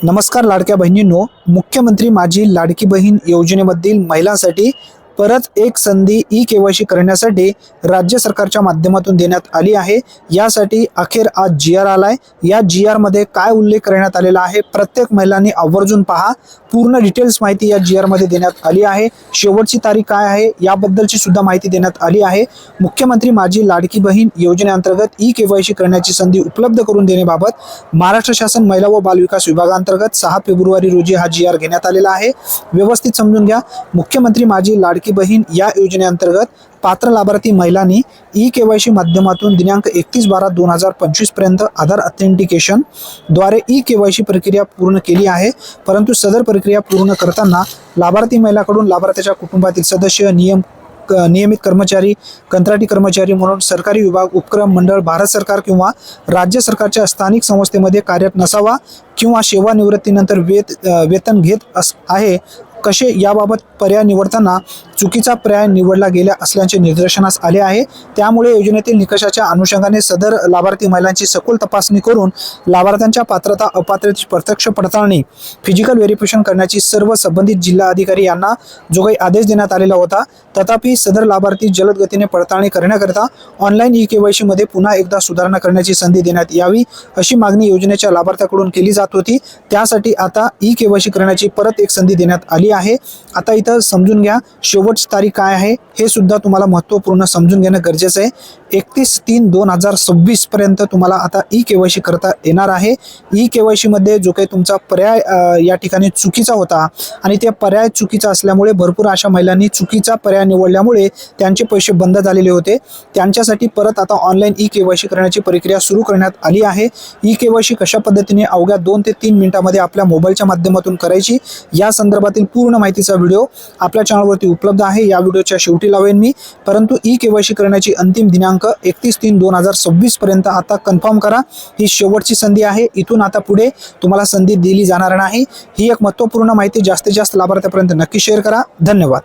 नमस्कार लाडक्या बहिणींनो, मुख्यमंत्री माझी लाडकी बहीण योजनेमधील महिलांसाठी परत एक संधी ई-केवायसी करण्यासाठी राज्य सरकारच्या माध्यमातून देण्यात आली आहे। यासाठी अखेर आज जी-आर आलाय। या जी-आर मध्ये काय उल्लेख करण्यात आलेला आहे प्रत्येक महिलांनी आवर्जून पहा। पूर्ण डिटेल्स माहिती या जी-आर मध्ये देण्यात आली आहे। शेवटची तारीख काय आहे याबद्दलची सुद्धा माहिती देण्यात आली आहे। मुख्यमंत्री माझी लाडकी बहीण योजनेअंतर्गत ई-केवायसी करण्याची संधी उपलब्ध करून देण्याबाबत महाराष्ट्र शासन महिला व बाल विकास विभागांतर्गत 6 फेब्रुवारी रोजी हा जी-आर घेण्यात आलेला आहे। व्यवस्थित समजून घ्या। मुख्यमंत्री माझी लाडकी बहीण या योजनेअंतर्गत पात्र लाभार्थी महिलांनी ई-केवायसी माध्यमातून दिनांक 31/12/2025 पर्यंत आधार ऑथेंटिकेशन द्वारे ई-केवायसी प्रक्रिया पूर्ण केली आहे। परंतु सदर प्रक्रिया पूर्ण करताना लाभार्थी महिलाकडून लाभार्थ्याच्या कुटुंबातील सदस्य, नियमित कर्मचारी, कंत्राटी कर्मचारी म्हणून सरकारी विभाग, उपक्रम, मंडळ, भारत सरकार किंवा राज्य सरकारच्या स्थानिक संस्थेमध्ये कार्यरत नसावा किंवा सेवानिवृत्तीनंतर वेतन घेत आहे कसे याबाबत पर्याय निवडताना चुकीचा पर्याय निवडला गेला असल्याचे निदर्शनास आले आहे। त्यामुळे योजनेतील निकषाच्या अनुषंगाने सदर लाभार्थी महिलांची सखोल तपासणी करून लाभार्थ्यांच्या पात्रता अपात्रतेची प्रत्यक्ष पडताळणी फिजिकल व्हेरिफिकेशन करण्याची सर्व संबंधित जिल्हा अधिकारी यांना जो काही आदेश देण्यात आलेला होता। तथापि सदर लाभार्थी जलद गतीने पडताळणी करण्याकरिता ऑनलाईन ई-केवायसी मध्ये पुन्हा एकदा सुधारणा करण्याची संधी देण्यात यावी अशी मागणी योजनेच्या लाभार्थ्याकडून केली जात होती। त्यासाठी आता ई-केवायसी करण्याची परत एक संधी देण्यात आली आहे। आता इथं समजून घ्या शेवटची तारीख काय आहे हे सुद्धा तुम्हाला महत्त्वपूर्ण समजून घेणं गरजेचं आहे। 31/3/2026 पर्यंत तुम्हाला आता ई-केवायसी करता येणार आहे। ई-केवायसी मध्ये जो काही तुमचा पर्याय या ठिकाणी चुकीचा होता आणि त्या पर्याय चुकीचा असल्यामुळे भरपूर अशा महिलांनी चुकीचा पर्याय निवडल्यामुळे त्यांचे पैसे बंद झालेले होते। त्यांच्यासाठी परत आता ऑनलाईन ई-केवायसी करण्याची प्रक्रिया सुरू करण्यात आली आहे। ई-केवायसी कशा पद्धतीने अवघ्या 2 ते 3 मिनिटांमध्ये आपल्या मोबाईलच्या माध्यमातून करायची या संदर्भातील पूर्ण माहितीचा व्हिडिओ आपल्या चॅनलवरती उपलब्ध आहे। या व्हिडिओच्या शेवटी लावेन मी। परंतु ई-केवायसी करण्याची अंतिम दिनांक 31/3/2026 पर्यंत आता कन्फर्म करा। ही शेवटची संधी आहे। इथून आता पुढे तुम्हाला संधी दिली जाणार नाही। ही एक महत्त्वपूर्ण माहिती जास्तीत जास्त लाभार्थ्यांपर्यंत नक्की शेअर करा। धन्यवाद।